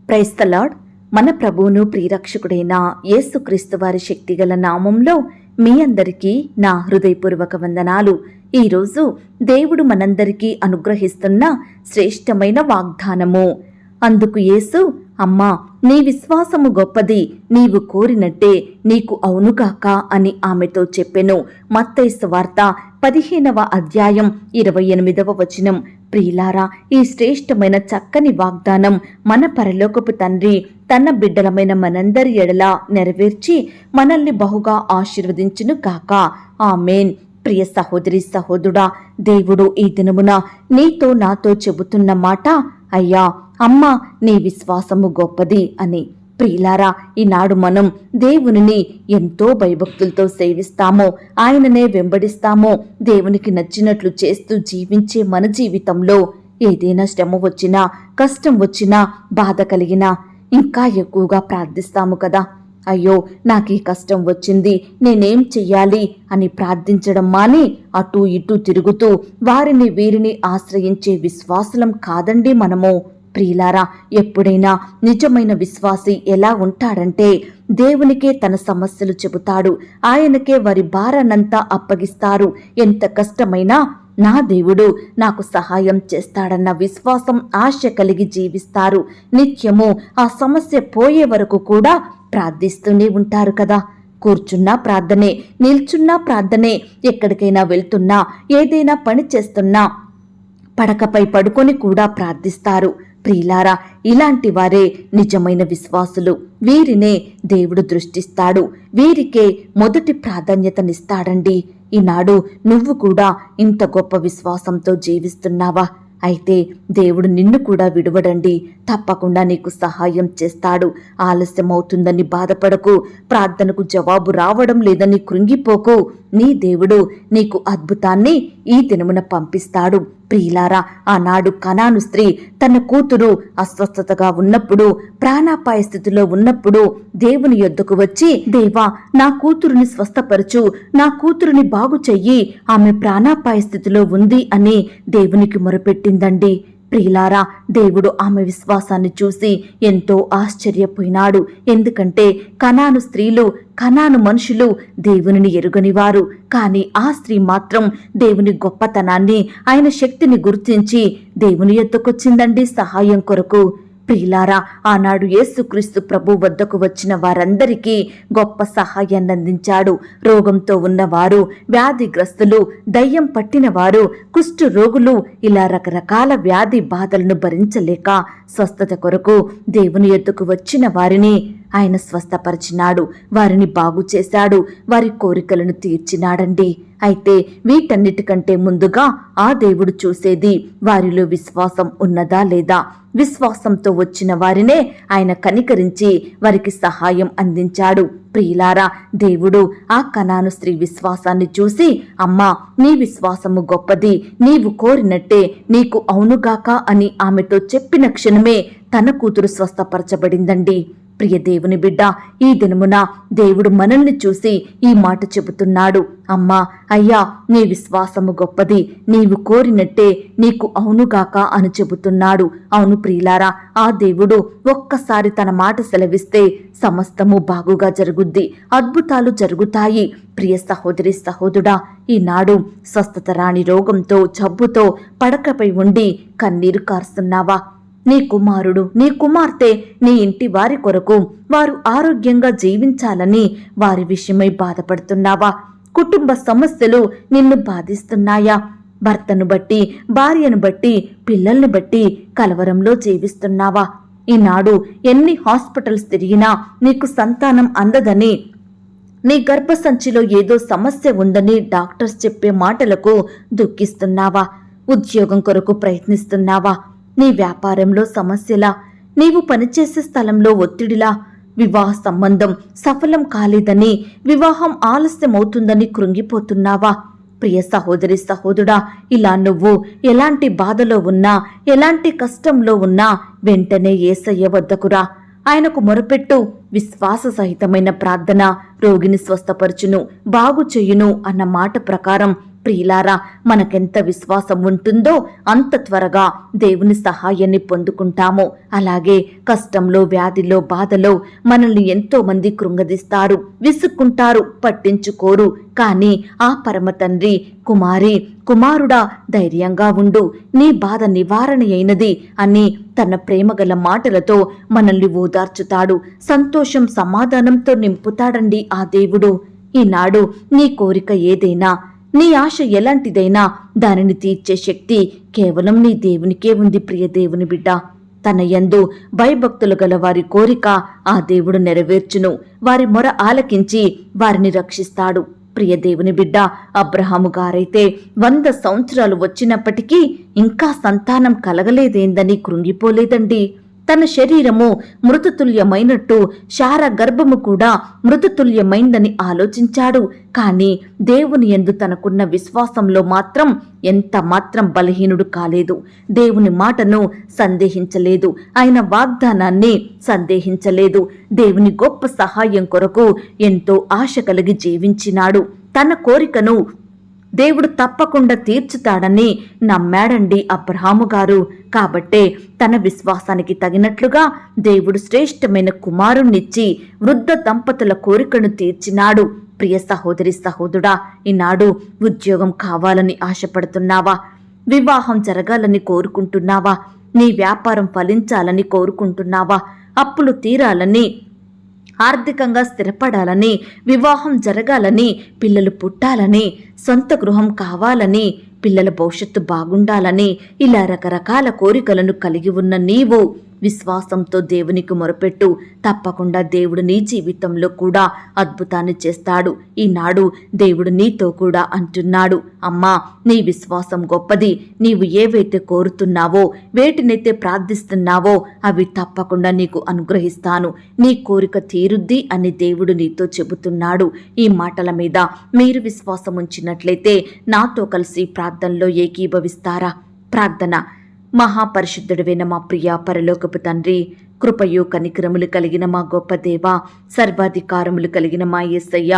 Praise the lord. మన ప్రభువును ప్రియరక్షకుడైన యేసుక్రీస్తు వారి శక్తిగల నామంలో మీ అందరికీ నా హృదయపూర్వక వందనాలు. ఈరోజు దేవుడు మనందరికీ అనుగ్రహిస్తున్న శ్రేష్టమైన వాగ్దానము. అందుకు యేసు, అమ్మా, నీ విశ్వాసము గొప్పది, నీవు కోరినట్టే నీకు అవునుగాక అని ఆమెతో చెప్పెను. మత్తయి సువార్త 15వ అధ్యాయం 28వ వచనం. ప్రియులారా, ఈ శ్రేష్టమైన చక్కని వాగ్దానం మన పరలోకపు తండ్రి తన బిడ్డలమైన మనందరి ఎడల నెరవేర్చి మనల్ని బహుగా ఆశీర్వదించును గాక. ఆమేన్. ప్రియ సహోదరి సహోదరుడా, దేవుడు ఈ దినమున నీతో నాతో చెబుతున్న మాట, అయ్యా, అమ్మా, నీ విశ్వాసము గొప్పది అని. ప్రియులారా, ఈనాడు మనం దేవునిని ఎంతో భయభక్తులతో సేవిస్తామో, ఆయననే వెంబడిస్తామో, దేవునికి నచ్చినట్లు చేస్తూ జీవించే మన జీవితంలో ఏదైనా శ్రమ వచ్చినా, కష్టం వచ్చినా, బాధ కలిగినా ఇంకా ఎక్కువగా ప్రార్థిస్తాము కదా. అయ్యో, నాకు ఈ కష్టం వచ్చింది, నేనేం చెయ్యాలి అని ప్రార్థించడం మాని అటూ ఇటూ తిరుగుతూ వారిని వీరిని ఆశ్రయించే విశ్వాసులం కాదండి మనము. ప్రియులారా, ఎప్పుడైనా నిజమైన విశ్వాసి ఎలా ఉంటాడంటే దేవునికే తన సమస్యలు చెబుతాడు, ఆయనకే వారి భారానంతా అప్పగిస్తారు. ఎంత కష్టమైనా నా దేవుడు నాకు సహాయం చేస్తాడన్న విశ్వాసం, ఆశ కలిగి జీవిస్తారు. నిత్యము ఆ సమస్య పోయే వరకు కూడా ప్రార్థిస్తూనే ఉంటారు కదా. కూర్చున్నా ప్రార్థనే, నిల్చున్నా ప్రార్థనే, ఎక్కడికైనా వెళ్తున్నా, ఏదైనా పని చేస్తున్నా పడకపై పడుకొని కూడా ప్రార్థిస్తారు. ప్రియులారా, ఇలాంటి వారే నిజమైన విశ్వాసులు. వీరినే దేవుడు దృష్టిస్తాడు, వీరికే మొదటి ప్రాధాన్యతనిస్తాడండి. ఈనాడు నువ్వు కూడా ఇంత గొప్ప విశ్వాసంతో జీవిస్తున్నావా? అయితే దేవుడు నిన్ను కూడా విడువడండి, తప్పకుండా నీకు సహాయం చేస్తాడు. ఆలస్యమవుతుందని బాధపడకు, ప్రార్థనకు జవాబు రావడం లేదని కృంగిపోకు. నీ దేవుడు నీకు అద్భుతాన్ని ఈ దినమున పంపిస్తాడు. ప్రియులారా, ఆనాడు కనాను స్త్రీ తన కూతురు అస్వస్థతగా ఉన్నప్పుడు, ప్రాణాపాయ స్థితిలో ఉన్నప్పుడు దేవుని యొద్దకు వచ్చి, దేవా, నా కూతురుని స్వస్థపరచు, నా కూతురుని బాగు చెయ్యి, ఆమె ప్రాణాపాయ స్థితిలో ఉంది అని దేవునికి మొరపెట్టిందండి. ప్రియులారా, దేవుడు ఆమె విశ్వాసాన్ని చూసి ఎంతో ఆశ్చర్యపోయినాడు. ఎందుకంటే కనాను స్త్రీలు, కనాను మనుషులు దేవునిని ఎరుగనివారు. కానీ ఆ స్త్రీ మాత్రం దేవుని గొప్పతనాన్ని, ఆయన శక్తిని గుర్తించి దేవుని యొద్దకొచ్చిందండి సహాయం కొరకు. ప్రియులారా, ఆనాడు యేసుక్రీస్తు ప్రభు వద్దకు వచ్చిన వారందరికీ గొప్ప సహాయాన్ని అందించాడు. రోగంతో ఉన్నవారు, వ్యాధిగ్రస్తులు, దయ్యం పట్టిన వారు, కుష్టు రోగులు, ఇలా రకరకాల వ్యాధి బాధలను భరించలేక స్వస్థత కొరకు దేవుని యొద్దకు వచ్చిన వారిని ఆయన స్వస్థపరిచినాడు, వారిని బాగు చేశాడు, వారి కోరికలను తీర్చినాడండి. అయితే వీటన్నిటికంటే ముందుగా ఆ దేవుడు చూసేది వారిలో విశ్వాసం ఉన్నదా లేదా. విశ్వాసంతో వచ్చిన వారినే ఆయన కనికరించి వారికి సహాయం అందించాడు. ప్రియులారా, దేవుడు ఆ కనాను స్త్రీ విశ్వాసాన్ని చూసి, అమ్మా, నీ విశ్వాసము గొప్పది, నీవు కోరినట్టే నీకు అవునుగాక అని ఆమెతో చెప్పిన క్షణమే తన కూతురు స్వస్థపరచబడిందండి. ప్రియ దేవుని బిడ్డ, ఈ దినమున దేవుడు మనల్ని చూసి ఈ మాట చెబుతున్నాడు. అమ్మా, అయ్యా, నీ విశ్వాసము గొప్పది, నీవు కోరినట్టే నీకు అవునుగాక అని చెబుతున్నాడు. అవును ప్రియులారా, ఆ దేవుడు ఒక్కసారి తన మాట సెలవిస్తే సమస్తము బాగుగా జరుగుద్ది, అద్భుతాలు జరుగుతాయి. ప్రియ సహోదరి సహోదరుడా, ఈనాడు స్వస్థత రాని రోగంతో, జబ్బుతో పడకపై ఉండి కన్నీరు కారుస్తున్నావా? నీ కుమారుడు, నీ కుమార్తె, నీ ఇంటి వారి కొరకు వారు ఆరోగ్యంగా జీవించాలని వారి విషయమై బాధపడుతున్నావా? కుటుంబ సమస్యలు నిన్ను బాధిస్తున్నాయా? భర్తను బట్టి, భార్యను బట్టి, పిల్లల్ని బట్టి కలవరంలో జీవిస్తున్నావా? ఈనాడు ఎన్ని హాస్పిటల్స్ తిరిగినా నీకు సంతానం అందదని, నీ గర్భసంచిలో ఏదో సమస్య ఉందని డాక్టర్స్ చెప్పే మాటలకు దుఃఖిస్తున్నావా? ఉద్యోగం కొరకు ప్రయత్నిస్తున్నావా? నీ వ్యాపారంలో సమస్యలా? నీవు పనిచేసే స్థలంలో ఒత్తిడిలా? వివాహ సంబంధం సఫలం కాలేదని, వివాహం ఆలస్యమవుతుందని కృంగిపోతున్నావా? ప్రియ సహోదరి సహోదరుడా, ఇలా నువ్వు ఎలాంటి బాధలో ఉన్నా, ఎలాంటి కష్టంలో ఉన్నా వెంటనే యేసయ్య వద్దకురా, ఆయనకు మొరపెట్టు. విశ్వాస సహితమైన ప్రార్థన రోగిని స్వస్థపరచును, బాగు చెయ్యును అన్న మాట ప్రకారం ప్రియులారా, మనకెంత విశ్వాసం ఉంటుందో అంత త్వరగా దేవుని సహాయాన్ని పొందుకుంటాము. అలాగే కష్టంలో, వ్యాధిలో, బాధలో మనల్ని ఎంతో మంది కృంగదీస్తారు, విసుక్కుంటారు, పట్టించుకోరు. కానీ ఆ పరమ తండ్రి, కుమారుడా ధైర్యంగా ఉండు, నీ బాధ నివారణ అయినది అని తన ప్రేమగల మాటలతో మనల్ని ఓదార్చుతాడు. సంతోషం, సమాధానంతో నింపుతాడండి ఆ దేవుడు. ఈనాడు నీ కోరిక ఏదైనా, నీ ఆశ ఎలాంటిదైనా దానిని తీర్చే శక్తి కేవలం నీ దేవునికే ఉంది. ప్రియ దేవుని బిడ్డ, తన యందు భయభక్తులు గల వారి కోరిక ఆ దేవుడు నెరవేర్చును. వారి మొర ఆలకించి వారిని రక్షిస్తాడు. ప్రియ దేవుని బిడ్డ, అబ్రహాము గారైతే 100 సంవత్సరాలు వచ్చినప్పటికీ ఇంకా సంతానం కలగలేదేందని కృంగిపోలేదండి. తన శరీరము మృతతుల్యమైనట్టు శారా గర్భము కూడా మృతతుల్యమైందని ఆలోచించాడు. కాని దేవుని యందు తనకున్న విశ్వాసంలో మాత్రం ఎంత మాత్రం బలహీనుడు కాలేదు. దేవుని మాటను సందేహించలేదు, ఆయన వాగ్దానాన్ని సందేహించలేదు. దేవుని గొప్ప సహాయం కొరకు ఎంతో ఆశ కలిగి జీవించినాడు. తన కోరికను దేవుడు తప్పకుండా తీర్చుతాడని నమ్మాడండి అబ్రహాము గారు. కాబట్టే తన విశ్వాసానికి తగినట్లుగా దేవుడు శ్రేష్టమైన కుమారుణ్ణిచ్చి వృద్ధ దంపతుల కోరికను తీర్చినాడు. ప్రియ సహోదరి, సహోదరుడా, ఈనాడు ఉద్యోగం కావాలని ఆశపడుతున్నావా? వివాహం జరగాలని కోరుకుంటున్నావా? నీ వ్యాపారం ఫలించాలని కోరుకుంటున్నావా? అప్పులు తీరాలని, ఆర్థికంగా స్థిరపడాలని, వివాహం జరగాలని, పిల్లలు పుట్టాలని, సొంత గృహం కావాలని, పిల్లల భవిష్యత్తు బాగుండాలని, ఇలా రకరకాల కోరికలను కలిగి ఉన్న నీవు విశ్వాసంతో దేవునికి మొరపెట్టు. తప్పకుండా దేవుడు నీ జీవితంలో కూడా అద్భుతాన్ని చేస్తాడు. ఈనాడు దేవుడు నీతో కూడా అంటున్నాడు, అమ్మా, నీ విశ్వాసం గొప్పది. నీవు ఏవైతే కోరుతున్నావో, వేటినైతే ప్రార్థిస్తున్నావో అవి తప్పకుండా నీకు అనుగ్రహిస్తాను. నీ కోరిక తీరుద్ది అని దేవుడు నీతో చెబుతున్నాడు. ఈ మాటల మీద మీరు విశ్వాసం ఉంచినట్లయితే నాతో కలిసి ప్రార్థనలో ఏకీభవిస్తారా? ప్రార్థన. మహాపరిశుద్ధుడైన మా ప్రియ పరలోకపు తండ్రి, కృపయు కనికరములు కలిగిన మా గొప్ప దేవ, సర్వాధికారములు కలిగిన మా యేసయ్య,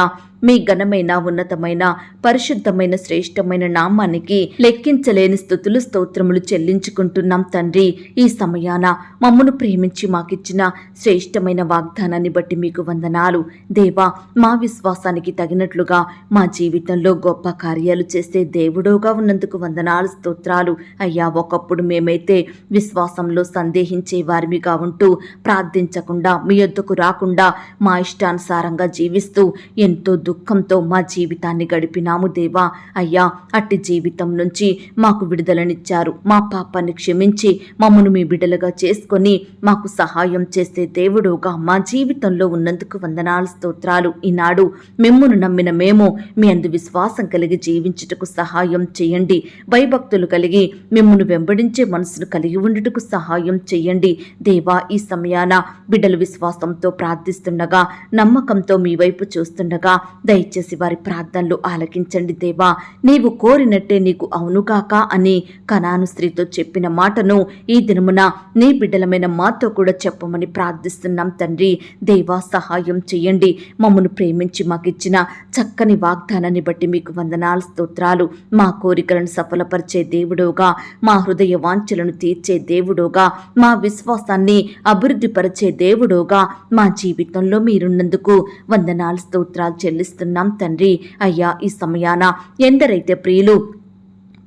మీ ఘనమైన, ఉన్నతమైన, పరిశుద్ధమైన, శ్రేష్టమైన నామానికి లెక్కించలేని స్తుతులు, స్తోత్రములు చెల్లించుకుంటున్నాం తండ్రి. ఈ సమయాన మమ్మను ప్రేమించి మాకిచ్చిన శ్రేష్టమైన వాగ్దానాన్ని బట్టి మీకు వందనాలు. దేవా, మా విశ్వాసానికి తగినట్లుగా మా జీవితంలో గొప్ప కార్యాలు చేసే దేవుడోగా ఉన్నందుకు వందనాలు, స్తోత్రాలు. అయ్యా, ఒకప్పుడు మేమైతే విశ్వాసంలో సందేహించే వారిమిగా ఉంటూ, ప్రార్థించకుండా, మీ యొద్దకు రాకుండా, మా ఇష్టానుసారంగా జీవిస్తూ ఎంతో దుఃఖంతో మా జీవితాన్ని గడిపినాము దేవా. అయ్యా, అట్టి జీవితం నుంచి మాకు విడుదలనిచ్చారు. మా పాపాన్ని క్షమించి మమ్మను మీ బిడ్డలుగా చేసుకొని మాకు సహాయం చేసే దేవుడుగా మా జీవితంలో ఉన్నందుకు వందనాలు, స్తోత్రాలు. ఈనాడు మిమ్మును నమ్మిన మేము మీ అందు విశ్వాసం కలిగి జీవించుటకు సహాయం చేయండి. భయభక్తులు కలిగి మిమ్మును వెంబడించే మనసును కలిగి ఉండుటకు సహాయం చేయండి దేవా. ఈ సమయాన బిడ్డలు విశ్వాసంతో ప్రార్థిస్తుండగా, నమ్మకంతో మీ వైపు చూస్తుండగా దయచేసి వారి ప్రార్థనలు ఆలకించండి దేవా. నీవు కోరినట్టే నీకు అవునుగాక అని కనాను స్త్రీతో చెప్పిన మాటను ఈ దినమున నీ బిడ్డలమైన మాతో కూడా చెప్పమని ప్రార్థిస్తున్నాం తండ్రి. దేవా, సహాయం చేయండి. మమ్మను ప్రేమించి మాకిచ్చిన చక్కని వాగ్దానాన్ని బట్టి మీకు వందనాలు, స్తోత్రాలు. మా కోరికలను సఫలపరిచే దేవుడుగా, మా హృదయ వాంఛలను తీర్చే దేవుడుగా, మా విశ్వాసాన్ని అభివృద్ధిపరిచే దేవుడుగా మా జీవితంలో మీరున్నందుకు వందనాలు, స్తోత్రాలు చెల్లిస్తున్నాం తండ్రి. అయ్యా, ఈ సమయాన ఎందరైతే ప్రియులు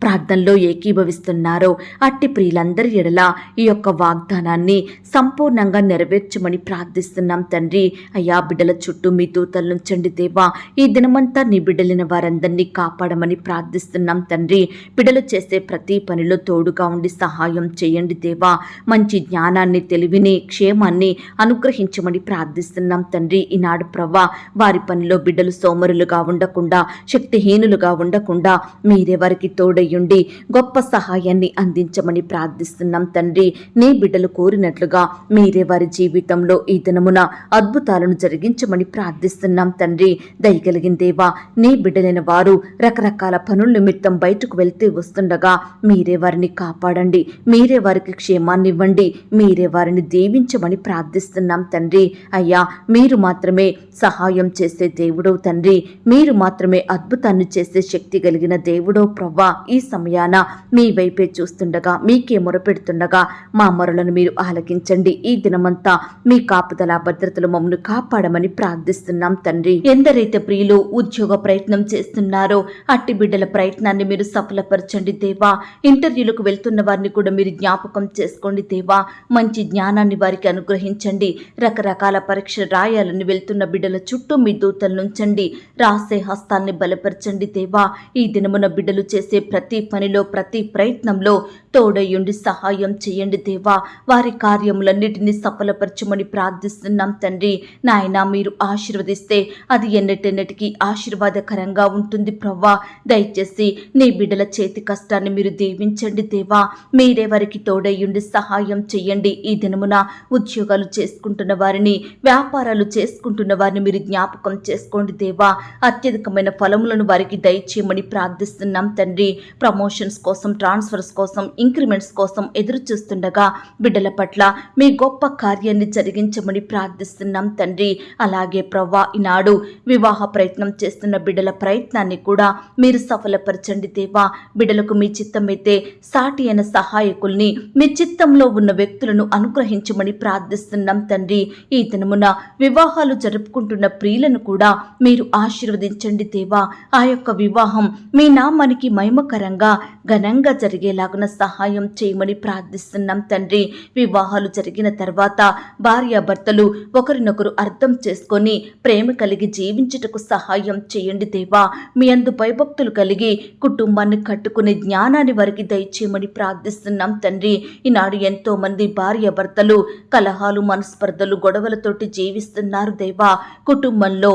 ప్రార్థనలో ఏకీభవిస్తున్నారో అట్టి ప్రియులందరి ఎడల ఈ యొక్క వాగ్దానాన్ని సంపూర్ణంగా నెరవేర్చమని ప్రార్థిస్తున్నాం తండ్రి. అయ్యా, బిడ్డల చుట్టూ మీ దూతలుంచండి దేవా. ఈ దినమంతా నీ బిడ్డలిన వారందరినీ కాపాడమని ప్రార్థిస్తున్నాం తండ్రి. బిడ్డలు చేసే ప్రతి పనిలో తోడుగా ఉండి సహాయం చేయండి దేవా. మంచి జ్ఞానాన్ని, తెలివిని, క్షేమాన్ని అనుగ్రహించమని ప్రార్థిస్తున్నాం తండ్రి. ఈనాడు ప్రవ్వా, వారి పనిలో బిడ్డలు సోమరులుగా ఉండకుండా, శక్తిహీనులుగా ఉండకుండా మీరే వారికి తోడై తోడయుండి గొప్ప సహాయాన్ని అందించమని ప్రార్థిస్తున్నాం తండ్రి. నీ బిడ్డలు కోరినట్లుగా మీరే వారి జీవితంలో ఈ దినమున అద్భుతాలను జరిగించమని ప్రార్థిస్తున్నాం తండ్రి. దయగలిగిన దేవా, నీ బిడ్డలైన వారు రకరకాల పనుల నిమిత్తం బయటకు వెళ్తే వస్తుండగా మీరే వారిని కాపాడండి, మీరే వారికి క్షేమాన్ని ఇవ్వండి, మీరే వారిని దీవించమని ప్రార్థిస్తున్నాం తండ్రి. అయ్యా, మీరు మాత్రమే సహాయం చేసే దేవుడో తండ్రి, మీరు మాత్రమే అద్భుతాన్ని చేసే శక్తి కలిగిన దేవుడో ప్రవ్వా. ఈ సమయాన మీ వైపే చూస్తుండగా, మీకే మొరపెడుతుండగా మా మొరలను మీరు ఆలకించండి. ఈ దినమంతా మీ కాపుదల భద్రతలు మమ్మల్ని కాపాడమని ప్రార్థిస్తున్నాం తండ్రి. ఎందరైతే ప్రియులు ఉద్యోగ ప్రయత్నం చేస్తున్నారో అట్టి బిడ్డల ప్రయత్నాన్ని మీరు సఫలపరచండి దేవా. ఇంటర్వ్యూలకు వెళ్తున్న వారిని కూడా మీరు జ్ఞాపకం చేసుకోండి దేవా. మంచి జ్ఞానాన్ని వారికి అనుగ్రహించండి. రకరకాల పరీక్ష రాయాలని వెళ్తున్న బిడ్డల చుట్టూ మీ దూతలను ఉంచండి. రాసే హస్తాన్ని బలపరచండి దేవా. ఈ దినమున బిడ్డలు చేసే ప్రతి పనిలో, ప్రతి ప్రయత్నంలో తోడయుండి సహాయం చేయండి దేవా. వారి కార్యములన్నిటినీ సఫలపరచమని ప్రార్థిస్తున్నాం తండ్రి. నాయనా, మీరు ఆశీర్వదిస్తే అది ఎన్నటెన్నటికీ ఆశీర్వాదకరంగా ఉంటుంది ప్రవ్వా. దయచేసి నీ బిడ్డల చేతి కష్టాన్ని మీరు దీవించండి దేవా. మీరే వారికి తోడయుండి సహాయం చేయండి. ఈ దినమున ఉద్యోగాలు చేసుకుంటున్న వారిని, వ్యాపారాలు చేసుకుంటున్న వారిని మీరు జ్ఞాపకం చేసుకోండి దేవా. అత్యధికమైన ఫలములను వారికి దయచేయమని ప్రార్థిస్తున్నాం తండ్రి. ప్రమోషన్స్ కోసం, ట్రాన్స్ఫర్స్ కోసం, ఇంక్రిమెంట్స్ కోసం ఎదురు చూస్తుండగా బిడ్డల పట్ల మీ గొప్ప కార్యాన్ని జరిగించమని ప్రార్థిస్తున్నాం తండ్రి. అలాగే ప్రవ్వా, ఈనాడు వివాహ ప్రయత్నం చేస్తున్న బిడ్డల ప్రయత్నాన్ని కూడా మీరు సఫలపరచండి దేవా. బిడ్డలకు మీ చిత్తమైతే సాటి అయిన సహాయకుల్ని, మీ చిత్తంలో ఉన్న వ్యక్తులను అనుగ్రహించమని ప్రార్థిస్తున్నాం తండ్రి. ఈ దినమున వివాహాలు జరుపుకుంటున్న ప్రియులను కూడా మీరు ఆశీర్వదించండి దేవా. ఆ యొక్క వివాహం మీ నామానికి మహిమకరంగా, ఘనంగా జరిగేలాగున సహాయం చేయమని ప్రార్థిస్తున్నాం తండ్రి. వివాహాలు జరిగిన తర్వాత భార్యాభర్తలు ఒకరినొకరు అర్థం చేసుకొని ప్రేమ కలిగి జీవించుటకు సహాయం చేయండి దేవా. మీ అందు భయభక్తులు కలిగి కుటుంబాన్ని కట్టుకునే జ్ఞానాన్ని వారికి దయచేయమని ప్రార్థిస్తున్నాం తండ్రి. ఈనాడు ఎంతో మంది భార్యాభర్తలు కలహాలు, మనస్పర్ధలు, గొడవలతోటి జీవిస్తున్నారు దేవా. కుటుంబంలో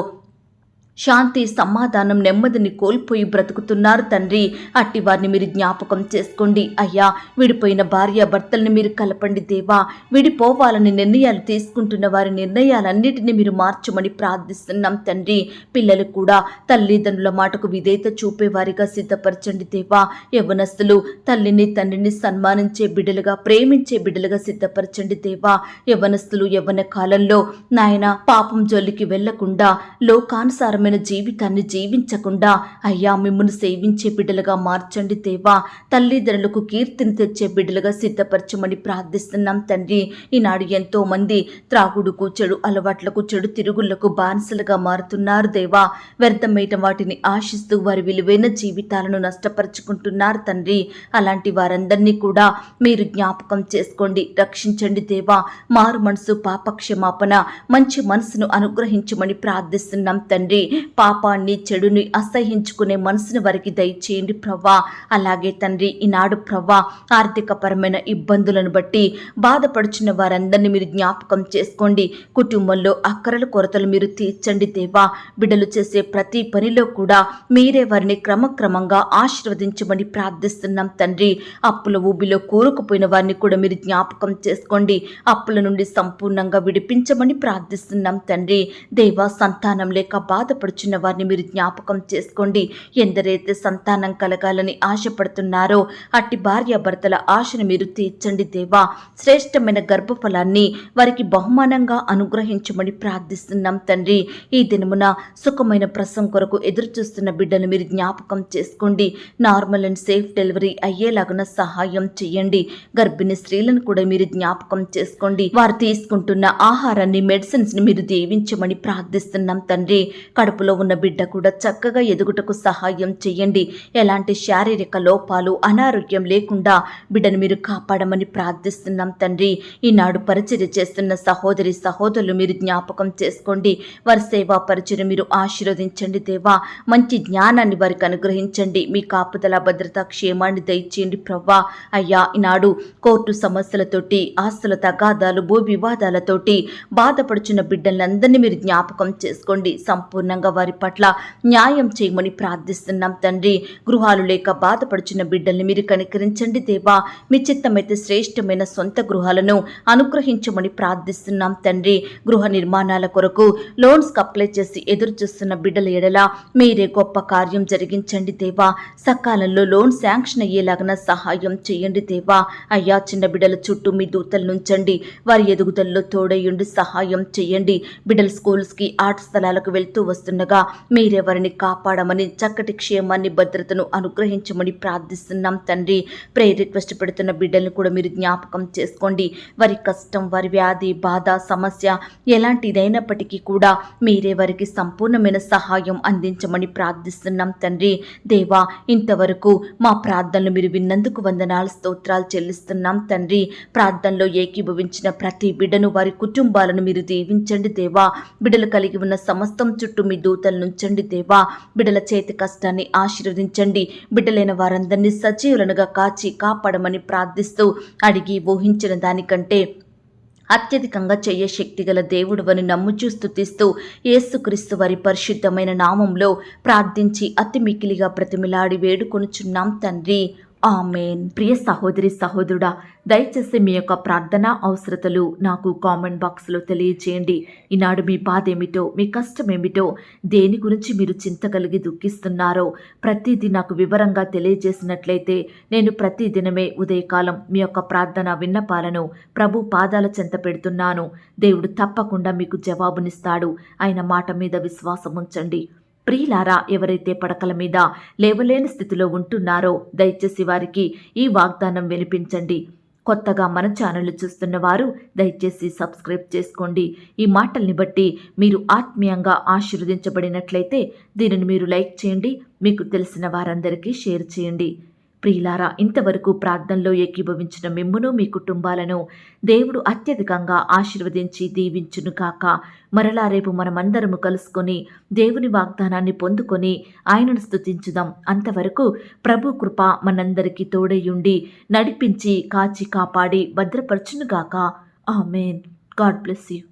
శాంతి, సమాధానం, నెమ్మదిని కోల్పోయి బ్రతుకుతున్నారు తండ్రి. అట్టి వారిని మీరు జ్ఞాపకం చేసుకోండి అయ్యా. విడిపోయిన భార్యాభర్తల్ని మీరు కలపండి దేవా. విడిపోవాలని నిర్ణయాలు తీసుకుంటున్న వారి నిర్ణయాలన్నిటినీ మీరు మార్చమని ప్రార్థిస్తున్నాం తండ్రి. పిల్లలు కూడా తల్లిదండ్రుల మాటకు విధేయత చూపేవారిగా సిద్ధపరచండి దేవా. యవ్వనస్తులు తల్లిని, తండ్రిని సన్మానించే బిడ్డలుగా, ప్రేమించే బిడ్డలుగా సిద్ధపరచండి దేవా. యవ్వనస్తులు యవ్వన కాలంలో నాయన పాపం జోలికి వెళ్లకుండా, లోకానుసారం జీవితాన్ని జీవించకుండా అయ్యా మిమ్మల్ని సేవించే బిడ్డలుగా మార్చండి దేవా. తల్లిదండ్రులకు కీర్తిని తెచ్చే బిడ్డలుగా సిద్ధపరచమని ప్రార్థిస్తున్నాం తండ్రి. ఈనాడు ఎంతో మంది త్రాగుడుకు, చెడు అలవాట్లకు, చెడు తిరుగుళ్లకు బానిసలుగా మారుతున్నారు దేవా. వ్యర్థమైన వాటిని ఆశిస్తూ వారి విలువైన జీవితాలను నష్టపరుచుకుంటున్నారు తండ్రి. అలాంటి వారందరినీ కూడా మీరు జ్ఞాపకం చేసుకోండి, రక్షించండి దేవా. మారు మనసు, పాపక్షమాపణ, మంచి మనసును అనుగ్రహించమని ప్రార్థిస్తున్నాం తండ్రి. పాపాన్ని, చెడుని అసహించుకునే మనసును వారికి దయచేయండి ప్రవ్వా. అలాగే తండ్రి, ఈనాడు ప్రవ్వా ఆర్థిక పరమైన ఇబ్బందులను బట్టి బాధపడుచున్న వారందరినీ మీరు జ్ఞాపకం చేసుకోండి. కుటుంబంలో అక్కరల కొరతలు మీరు తీర్చండి దేవా. బిడ్డలు చేసే ప్రతి పనిలో కూడా మీరే వారిని క్రమక్రమంగా ఆశీర్వదించమని ప్రార్థిస్తున్నాం తండ్రి. అప్పుల ఊబిలో కూరుకుపోయిన వారిని కూడా మీరు జ్ఞాపకం చేసుకోండి. అప్పుల నుండి సంపూర్ణంగా విడిపించమని ప్రార్థిస్తున్నాం తండ్రి. దేవా, సంతానం లేక బాధపడుచున్న వారిని మీరు జ్ఞాపకం చేసుకోండి. ఎందరైతే సంతానం కలగాలని ఆశపడుతున్నారో అట్టి భార్యాభర్తల ఆశను మీరు తీర్చండి దేవా. శ్రేష్టమైన గర్భఫలాన్ని వారికి బహుమానంగా అనుగ్రహించమని ప్రార్థిస్తున్నాం తండ్రి. ఈ దినమున సుఖమైన ప్రసవం కొరకు ఎదురు చూస్తున్న బిడ్డను మీరు జ్ఞాపకం చేసుకోండి. నార్మల్ అండ్ సేఫ్ డెలివరీ అయ్యేలాగున సహాయం చేయండి. గర్భిణీ స్త్రీలను కూడా మీరు జ్ఞాపకం చేసుకోండి. వారు తీసుకుంటున్న ఆహారాన్ని, మెడిసిన్స్ ని మీరు దీవించమని ప్రార్థిస్తున్నాం తండ్రి. కడుపులో ఉన్న బిడ్డ కూడా చక్కగా ఎదుగుటకు సహాయం చేయండి. ఎలాంటి శారీరక లోపాలు, అనారోగ్యం లేకుండా బిడ్డను మీరు కాపాడమని ప్రార్థిస్తున్నాం తండ్రి. ఈనాడు పరిచర్య చేస్తున్న సహోదరి సహోదరులు మీరు జ్ఞాపకం చేసుకోండి. వారి సేవా పరిచర్య మీరు ఆశీర్వదించండి దేవా. మంచి జ్ఞానాన్ని వారికి అనుగ్రహించండి. మీ కాపుదల, భద్రత, క్షేమాన్ని దయచేయండి ప్రవ్వా. అయ్యా, ఈనాడు కోర్టు సమస్యలతోటి, ఆస్తుల తగాదాలు, భూ వివాదాలతోటి బాధపడుచున్న బిడ్డలందరినీ మీరు జ్ఞాపకం చేసుకోండి. సంపూర్ణంగా విధంగా వారి పట్ల న్యాయం చేయమని ప్రార్థిస్తున్నాం తండ్రి. గృహాలు లేక బాధపడుచున్న బిడ్డల్ని మీరు కనికరించండి దేవా. మీ చిత్తమైతే శ్రేష్టమైన సొంత గృహాలను అనుగ్రహించమని ప్రార్థిస్తున్నాం తండ్రి. గృహ నిర్మాణాల కొరకు లోన్స్కి అప్లై చేసి ఎదురు చూస్తున్న బిడ్డల ఎడల మీరే గొప్ప కార్యం జరిగించండి దేవా. సకాలంలో లోన్ శాంక్షన్ అయ్యేలాగన సహాయం చేయండి దేవా. అయ్యా, చిన్న బిడ్డల చుట్టూ మీ దూతలు నుంచండి. వారి ఎదుగుదలలో తోడయ్యుండి సహాయం చేయండి. బిడ్డల స్కూల్స్కి ఆట స్థలాలకు వెళ్తూ వస్తుండగా మీరే వారిని కాపాడమని, చక్కటి క్షేమాన్ని భద్రతను అనుగ్రహించమని ప్రార్థిస్తున్నాం తండ్రి. ప్రేయర్ రిక్వెస్ట్ పెడుతున్న బిడ్డలను కూడా మీరు జ్ఞాపకం చేసుకోండి. వారి కష్టం, వారి వ్యాధి, బాధ, సమస్య ఎలాంటిదైనప్పటికీ కూడా మీరే వారికి సంపూర్ణమైన సహాయం అందించమని ప్రార్థిస్తున్నాం తండ్రి. దేవా, ఇంతవరకు మా ప్రార్థనలు మీరు విన్నందుకు వందనాలు, స్తోత్రాలు చెల్లిస్తున్నాం తండ్రి. ప్రార్థనలో ఏకీభవించిన ప్రతి బిడ్డను, వారి కుటుంబాలను మీరు దీవించండి దేవా. బిడ్డలు కలిగి ఉన్న సమస్తం చుట్టూ మీ దూతలు నుంచండి దేవా. బిడ్డల చేతి కష్టాన్ని ఆశీర్వదించండి. బిడ్డలైన వారందరినీ సజీవులనుగా కాచి కాపాడమని ప్రార్థిస్తూ, అడిగి ఊహించిన దానికంటే అత్యధికంగా చెయ్య శక్తిగల దేవుడువని నమ్ముచూ స్తుతిస్తూ యేసుక్రీస్తు వారి పరిశుద్ధమైన నామంలో ప్రార్థించి అతి మిక్కిలిగా బ్రతిమిలాడి వేడుకొనుచున్నాం తండ్రి. ఆమేన్. ప్రియ సహోదరి సహోదరుడా, దయచేసి మీ యొక్క ప్రార్థన అవసరతలు నాకు కామెంట్ బాక్స్లో తెలియజేయండి. ఈనాడు మీ బాధ ఏమిటో, మీ కష్టం ఏమిటో, దేని గురించి మీరు చింత కలిగి దుఃఖిస్తున్నారో ప్రతిదీ నాకు వివరంగా తెలియజేసినట్లయితే నేను ప్రతిదినమే ఉదయకాలం మీ యొక్క ప్రార్థన విన్నపాలను ప్రభు పాదాల చెంత పెడుతున్నాను. దేవుడు తప్పకుండా మీకు జవాబునిస్తాడు. ఆయన మాట మీద విశ్వాసం ఉంచండి. ప్రియులారా, ఎవరైతే పడకల మీద లేవలేని స్థితిలో ఉంటున్నారో దయచేసి వారికి ఈ వాగ్దానం వినిపించండి. కొత్తగా మన ఛానల్ చూస్తున్న వారు దయచేసి సబ్స్క్రైబ్ చేసుకోండి. ఈ మాటల్ని బట్టి మీరు ఆత్మీయంగా ఆశీర్వదించబడినట్లయితే దీనిని మీరు లైక్ చేయండి, మీకు తెలిసిన వారందరికీ షేర్ చేయండి. ప్రియులారా, ఇంతవరకు ప్రార్థనలో ఏకీభవించిన మిమ్మును, మీ కుటుంబాలను దేవుడు అత్యధికంగా ఆశీర్వదించి దీవించును కాక. మరలా రేపు మనమందరము కలుసుకొని దేవుని వాగ్దానాన్ని పొందుకొని ఆయనను స్తుతించుదాం. అంతవరకు ప్రభు కృప మనందరికీ తోడయుండి నడిపించి కాచి కాపాడి భద్రపరచునుగాక. ఆమేన్. God bless you.